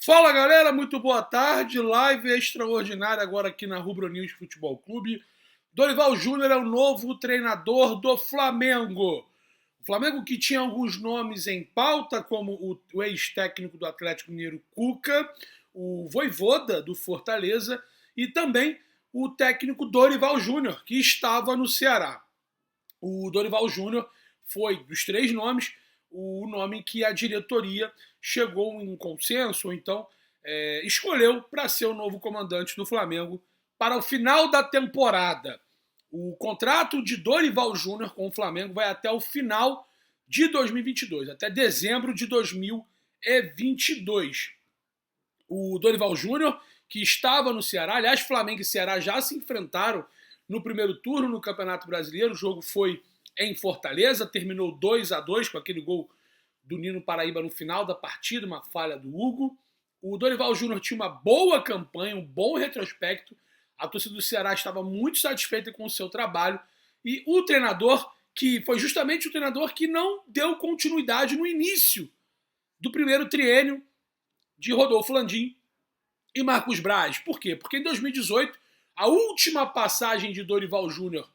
Fala galera, muito boa tarde. Live extraordinária agora aqui na Rubro News Futebol Clube. Dorival Júnior é o novo treinador do Flamengo. O Flamengo que tinha alguns nomes em pauta, como o ex-técnico do Atlético Mineiro Cuca, o Vojvoda do Fortaleza e também o técnico Dorival Júnior, que estava no Ceará. O Dorival Júnior foi, dos três nomes, o nome que a diretoria chegou em um consenso, ou então escolheu para ser o novo comandante do Flamengo para o final da temporada. O contrato de Dorival Júnior com o Flamengo vai até o final de 2022, até dezembro de 2022. O Dorival Júnior, que estava no Ceará, aliás, Flamengo e Ceará já se enfrentaram no primeiro turno no Campeonato Brasileiro, o jogo foi em Fortaleza, terminou 2-2 com aquele gol do Nino Paraíba no final da partida, uma falha do Hugo. O Dorival Júnior tinha uma boa campanha, um bom retrospecto, a torcida do Ceará estava muito satisfeita com o seu trabalho, e o treinador, que foi justamente o treinador que não deu continuidade no início do primeiro triênio de Rodolfo Landim e Marcos Braz. Por quê? Porque em 2018, a última passagem de Dorival Júnior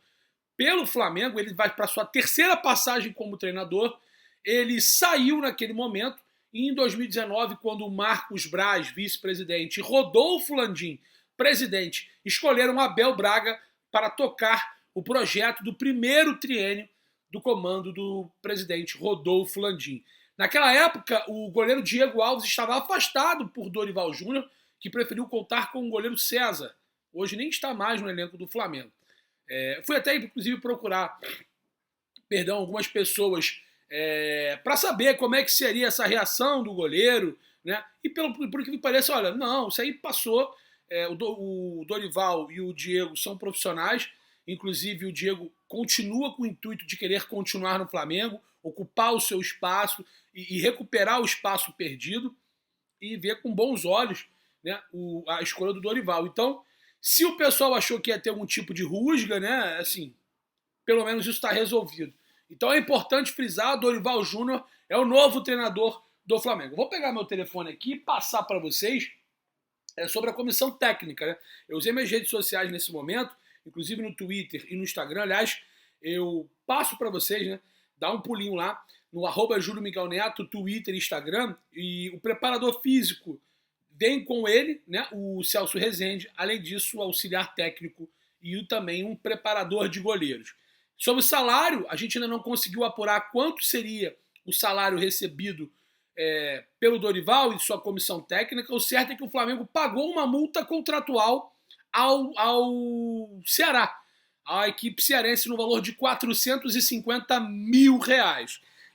pelo Flamengo, ele vai para sua terceira passagem como treinador, ele saiu naquele momento, e em 2019, quando o Marcos Braz, vice-presidente, e Rodolfo Landim, presidente, escolheram Abel Braga para tocar o projeto do primeiro triênio do comando do presidente Rodolfo Landim. Naquela época, o goleiro Diego Alves estava afastado por Dorival Júnior, que preferiu contar com o goleiro César. Hoje nem está mais no elenco do Flamengo. Fui até, inclusive, procurar algumas pessoas para saber como é que seria essa reação do goleiro, né? E por que me parece, olha, não, isso aí passou. O Dorival e o Diego são profissionais, inclusive o Diego continua com o intuito de querer continuar no Flamengo, ocupar o seu espaço e recuperar o espaço perdido e ver com bons olhos, né, a escolha do Dorival. Então, se o pessoal achou que ia ter algum tipo de rusga, né, assim, pelo menos isso está resolvido. Então é importante frisar, Dorival Júnior é o novo treinador do Flamengo. Vou pegar meu telefone aqui e passar para vocês sobre a comissão técnica, né? Eu usei minhas redes sociais nesse momento, inclusive no Twitter e no Instagram. Aliás, eu passo para vocês, né? Dá um pulinho lá no @JúlioMiguelNeto, Twitter e Instagram, e o preparador físico vem com ele, né, o Celso Rezende, além disso, o auxiliar técnico e também um preparador de goleiros. Sobre o salário, a gente ainda não conseguiu apurar quanto seria o salário recebido pelo Dorival e sua comissão técnica. O certo é que o Flamengo pagou uma multa contratual ao Ceará, à equipe cearense, no valor de R$450 mil.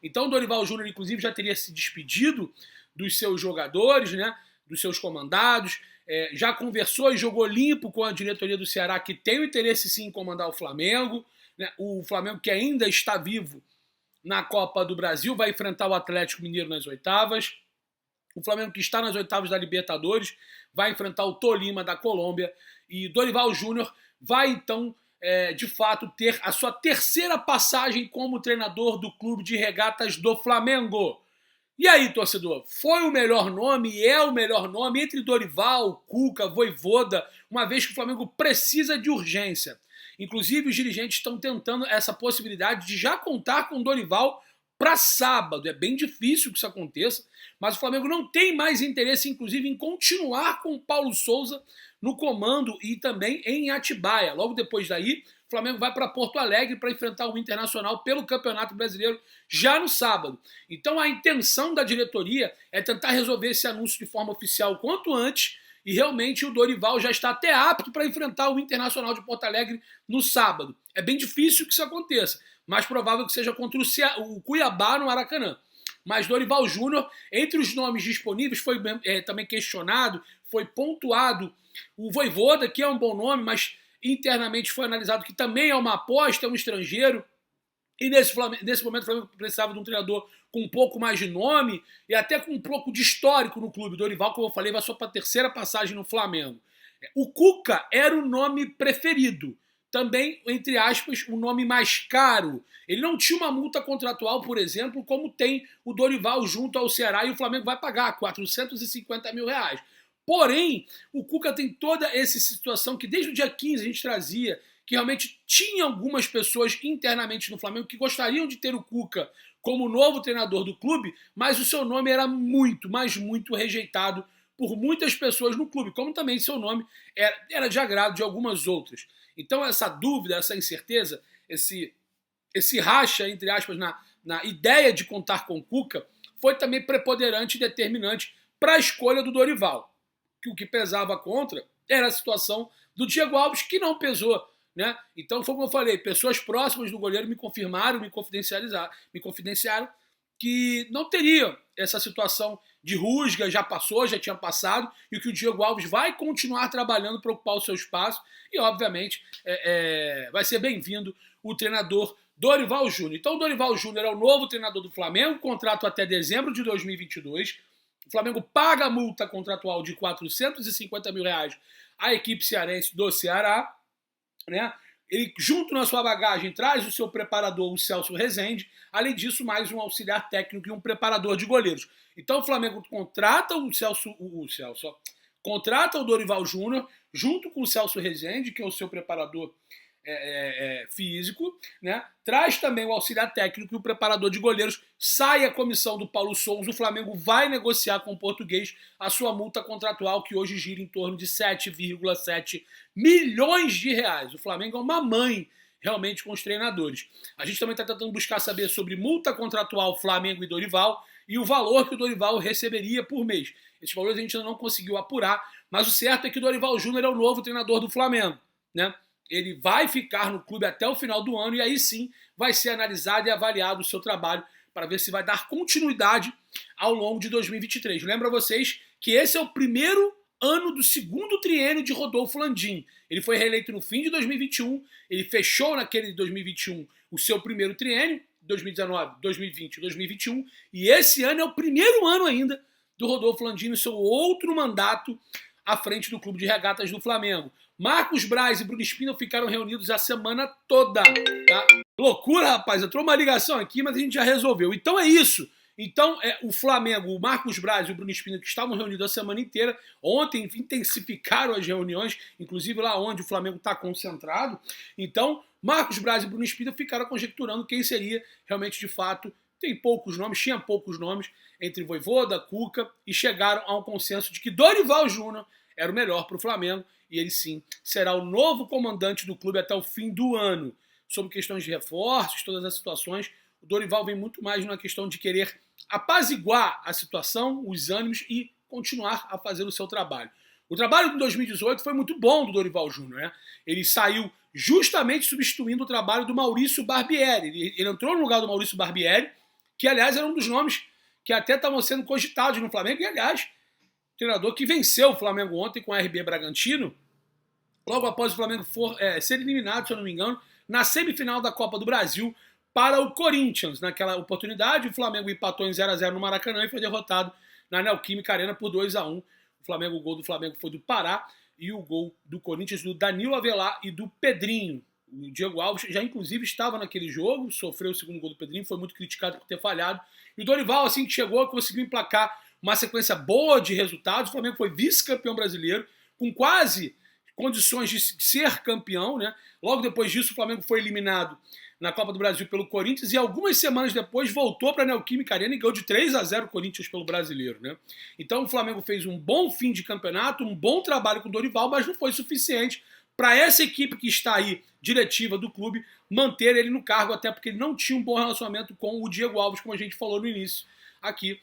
Então o Dorival Júnior, inclusive, já teria se despedido dos seus jogadores, né, dos seus comandados, já conversou e jogou limpo com a diretoria do Ceará, que tem o interesse sim em comandar o Flamengo, né? O Flamengo, que ainda está vivo na Copa do Brasil, vai enfrentar o Atlético Mineiro nas oitavas. O Flamengo, que está nas oitavas da Libertadores, vai enfrentar o Tolima da Colômbia. E Dorival Júnior vai então, de fato, ter a sua terceira passagem como treinador do Clube de Regatas do Flamengo. E aí, torcedor, foi o melhor nome e é o melhor nome entre Dorival, Cuca, Vojvoda, uma vez que o Flamengo precisa de urgência. Inclusive, os dirigentes estão tentando essa possibilidade de já contar com Dorival para sábado. É bem difícil que isso aconteça, mas o Flamengo não tem mais interesse, inclusive, em continuar com o Paulo Souza no comando e também em Atibaia. Logo depois daí, o Flamengo vai para Porto Alegre para enfrentar o Internacional pelo Campeonato Brasileiro já no sábado. Então a intenção da diretoria é tentar resolver esse anúncio de forma oficial o quanto antes, e realmente o Dorival já está até apto para enfrentar o Internacional de Porto Alegre no sábado. É bem difícil que isso aconteça, mais provável que seja contra o Cuiabá no Maracanã. Mas Dorival Júnior, entre os nomes disponíveis, foi também questionado, foi pontuado o Vojvoda, que é um bom nome, mas internamente foi analisado que também é uma aposta, é um estrangeiro. E nesse momento o Flamengo precisava de um treinador com um pouco mais de nome e até com um pouco de histórico no clube. Dorival, como eu falei, vai só para a terceira passagem no Flamengo. O Cuca era o nome preferido também, entre aspas, o nome mais caro. Ele não tinha uma multa contratual, por exemplo, como tem o Dorival junto ao Ceará, e o Flamengo vai pagar R$ 450 mil. Porém, o Cuca tem toda essa situação que desde o dia 15 a gente trazia, que realmente tinha algumas pessoas internamente no Flamengo que gostariam de ter o Cuca como novo treinador do clube, mas o seu nome era muito, mas muito rejeitado por muitas pessoas no clube, como também seu nome era de agrado de algumas outras. Então essa dúvida, essa incerteza, esse racha, entre aspas, na ideia de contar com o Cuca, foi também preponderante e determinante para a escolha do Dorival. Que o que pesava contra era a situação do Diego Alves, que não pesou. Né? Então foi como eu falei, pessoas próximas do goleiro me confirmaram, me confidenciaram que não teria essa situação de rusga, já passou, já tinha passado, e que o Diego Alves vai continuar trabalhando para ocupar o seu espaço, e obviamente vai ser bem-vindo o treinador Dorival Júnior. Então o Dorival Júnior é o novo treinador do Flamengo, contrato até dezembro de 2022, o Flamengo paga a multa contratual de R$ 450 mil à equipe cearense do Ceará, né? Ele, junto na sua bagagem, traz o seu preparador, o Celso Rezende, além disso, mais um auxiliar técnico e um preparador de goleiros. Então o Flamengo contrata contrata o Dorival Júnior, junto com o Celso Rezende, que é o seu preparador físico, né? Traz também o auxiliar técnico e o preparador de goleiros, sai a comissão do Paulo Souza, o Flamengo vai negociar com o português a sua multa contratual, que hoje gira em torno de R$ 7,7 milhões. O Flamengo é uma mãe realmente com os treinadores. A gente também está tentando buscar saber sobre multa contratual Flamengo e Dorival e o valor que o Dorival receberia por mês. Esses valores a gente ainda não conseguiu apurar, mas o certo é que o Dorival Júnior é o novo treinador do Flamengo, né? Ele vai ficar no clube até o final do ano e aí sim vai ser analisado e avaliado o seu trabalho para ver se vai dar continuidade ao longo de 2023. Lembro a vocês que esse é o primeiro ano do segundo triênio de Rodolfo Landim. Ele foi reeleito no fim de 2021, ele fechou naquele 2021 o seu primeiro triênio, 2019, 2020, 2021, e esse ano é o primeiro ano ainda do Rodolfo Landim no seu outro mandato à frente do Clube de Regatas do Flamengo. Marcos Braz e Bruno Spindel ficaram reunidos a semana toda. Tá? Loucura, rapaz. Entrou uma ligação aqui, mas a gente já resolveu. Então é isso. Então o Flamengo, o Marcos Braz e o Bruno Spindel, que estavam reunidos a semana inteira, ontem intensificaram as reuniões, inclusive lá onde o Flamengo está concentrado. Então, Marcos Braz e Bruno Spindel ficaram conjecturando quem seria realmente, de fato, tinha poucos nomes, entre Vojvoda, Cuca, e chegaram a um consenso de que Dorival Júnior era o melhor para o Flamengo, e ele sim será o novo comandante do clube até o fim do ano. Sobre questões de reforços, todas as situações, o Dorival vem muito mais numa questão de querer apaziguar a situação, os ânimos e continuar a fazer o seu trabalho. O trabalho de 2018 foi muito bom do Dorival Júnior, né? Ele saiu justamente substituindo o trabalho do Maurício Barbieri. Ele entrou no lugar do Maurício Barbieri, que aliás era um dos nomes que até estavam sendo cogitados no Flamengo, e aliás, treinador que venceu o Flamengo ontem com o RB Bragantino, logo após o Flamengo ser eliminado, se eu não me engano, na semifinal da Copa do Brasil para o Corinthians. Naquela oportunidade, o Flamengo empatou em 0-0 no Maracanã e foi derrotado na Neoquímica Arena por 2-1. O gol do Flamengo foi do Pará e o gol do Corinthians do Danilo Avelar e do Pedrinho. O Diego Alves já inclusive estava naquele jogo, sofreu o segundo gol do Pedrinho, foi muito criticado por ter falhado. E o Dorival, assim que chegou, conseguiu emplacar uma sequência boa de resultados. O Flamengo foi vice-campeão brasileiro, com quase condições de ser campeão, né? Logo depois disso, o Flamengo foi eliminado na Copa do Brasil pelo Corinthians e algumas semanas depois voltou para a Neoquímica Arena e ganhou de 3-0 o Corinthians pelo Brasileiro, né? Então o Flamengo fez um bom fim de campeonato, um bom trabalho com o Dorival, mas não foi suficiente para essa equipe que está aí, diretiva do clube, manter ele no cargo, até porque ele não tinha um bom relacionamento com o Diego Alves, como a gente falou no início aqui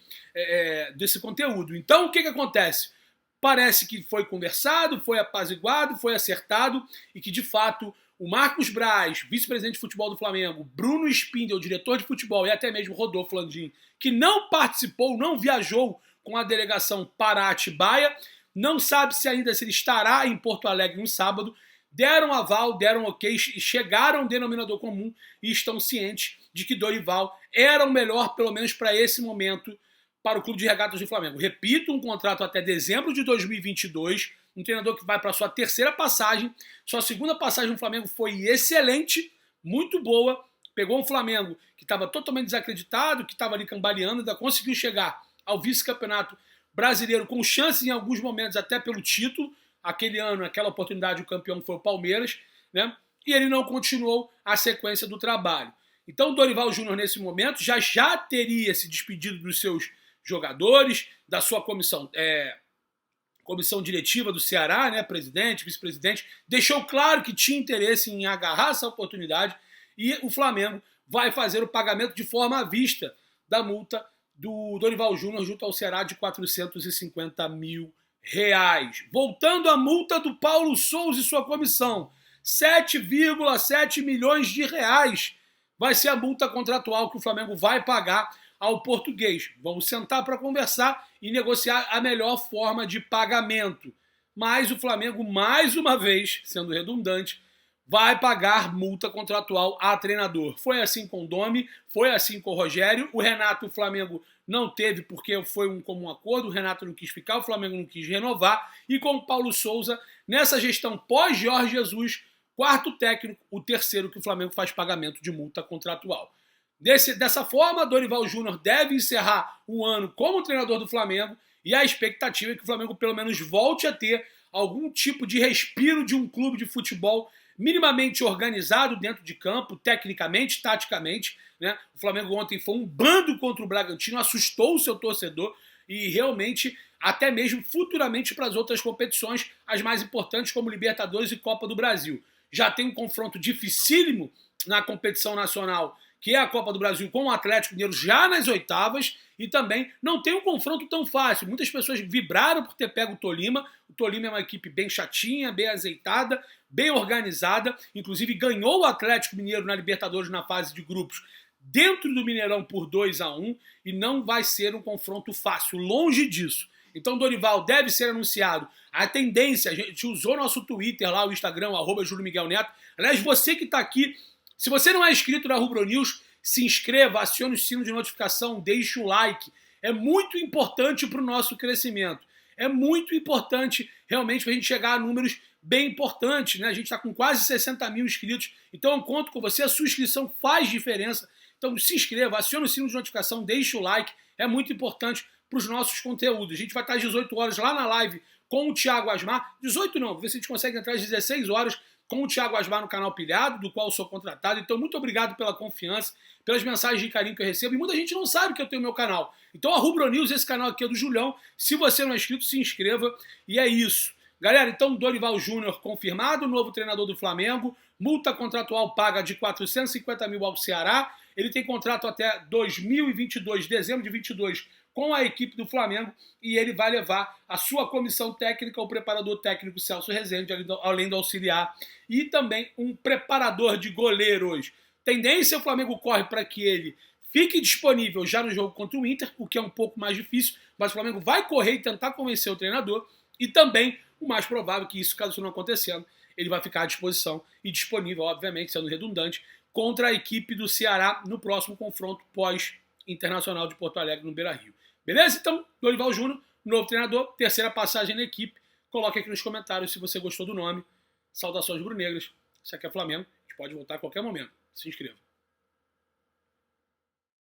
desse conteúdo. Então o que acontece? Parece que foi conversado, foi apaziguado, foi acertado e que de fato o Marcos Braz, vice-presidente de futebol do Flamengo, Bruno Spindel, diretor de futebol, e até mesmo Rodolfo Landim, que não participou, não viajou com a delegação para Atibaia, não sabe se ainda se ele estará em Porto Alegre no sábado, deram aval, deram ok, chegaram ao denominador comum e estão cientes de que Dorival era o melhor, pelo menos para esse momento, para o Clube de Regatas do Flamengo. Repito, um contrato até dezembro de 2022, um treinador que vai para sua terceira passagem. Sua segunda passagem no Flamengo foi excelente, muito boa. Pegou um Flamengo que estava totalmente desacreditado, que estava ali cambaleando, ainda conseguiu chegar ao vice-campeonato brasileiro com chances em alguns momentos até pelo título. Aquele ano, aquela oportunidade, o campeão foi o Palmeiras, né? E ele não continuou a sequência do trabalho. Então o Dorival Júnior, nesse momento, já teria se despedido dos seus jogadores, da sua comissão diretiva do Ceará, né, presidente, vice-presidente, deixou claro que tinha interesse em agarrar essa oportunidade e o Flamengo vai fazer o pagamento de forma à vista da multa do Dorival Júnior junto ao Ceará de R$450 mil. Voltando à multa do Paulo Souza e sua comissão, 7,7 milhões de reais vai ser a multa contratual que o Flamengo vai pagar ao português. Vamos sentar para conversar e negociar a melhor forma de pagamento. Mas o Flamengo, mais uma vez, sendo redundante, vai pagar multa contratual a treinador. Foi assim com o Domi, foi assim com o Rogério. O Renato, o Flamengo não teve porque foi um comum acordo. O Renato não quis ficar, o Flamengo não quis renovar. E com o Paulo Souza, nessa gestão pós-Jorge Jesus, quarto técnico, o terceiro que o Flamengo faz pagamento de multa contratual. Dessa forma, Dorival Júnior deve encerrar o ano como treinador do Flamengo e a expectativa é que o Flamengo pelo menos volte a ter algum tipo de respiro de um clube de futebol minimamente organizado dentro de campo, tecnicamente, taticamente, né? O Flamengo ontem foi um bando contra o Bragantino, assustou o seu torcedor e realmente, até mesmo futuramente para as outras competições, as mais importantes como Libertadores e Copa do Brasil. Já tem um confronto dificílimo na competição nacional, que é a Copa do Brasil com o Atlético Mineiro já nas oitavas, e também não tem um confronto tão fácil. Muitas pessoas vibraram por ter pego o Tolima. O Tolima é uma equipe bem chatinha, bem azeitada, bem organizada, inclusive ganhou o Atlético Mineiro na Libertadores na fase de grupos dentro do Mineirão por 2-1, e não vai ser um confronto fácil, longe disso. Então Dorival deve ser anunciado. A tendência, a gente usou nosso Twitter lá, o Instagram, @JúlioMiguelNeto. Aliás, você que está aqui, se você não é inscrito na Rubro News, se inscreva, acione o sino de notificação, deixe o like. É muito importante para o nosso crescimento. É muito importante realmente para a gente chegar a números bem importantes, né? A gente está com quase 60 mil inscritos, então eu conto com você, a sua inscrição faz diferença. Então se inscreva, acione o sino de notificação, deixe o like, é muito importante para os nossos conteúdos. A gente vai estar às 18 horas lá na live com o Thiago Asmar. 18 não, vou ver se a gente consegue entrar às 16 horas com o Thiago Asmar no canal Pilhado, do qual eu sou contratado. Então, muito obrigado pela confiança, pelas mensagens de carinho que eu recebo. E muita gente não sabe que eu tenho meu canal. Então, a Rubro News, esse canal aqui é do Julião. Se você não é inscrito, se inscreva. E é isso. Galera, então, Dorival Júnior confirmado, novo treinador do Flamengo. Multa contratual paga de 450 mil ao Ceará. Ele tem contrato até 2022, dezembro de 22, com a equipe do Flamengo, e ele vai levar a sua comissão técnica, o preparador técnico Celso Rezende, além do auxiliar, e também um preparador de goleiros. Tendência, o Flamengo corre para que ele fique disponível já no jogo contra o Inter, o que é um pouco mais difícil, mas o Flamengo vai correr e tentar convencer o treinador, e também, o mais provável que isso, caso isso não acontecendo, ele vai ficar à disposição e disponível, obviamente, sendo redundante, contra a equipe do Ceará no próximo confronto pós-Internacional de Porto Alegre no Beira-Rio. Beleza? Então, Dorival Júnior, novo treinador, terceira passagem na equipe. Coloque aqui nos comentários se você gostou do nome. Saudações rubro-negras. Isso aqui é Flamengo. A gente pode voltar a qualquer momento. Se inscreva.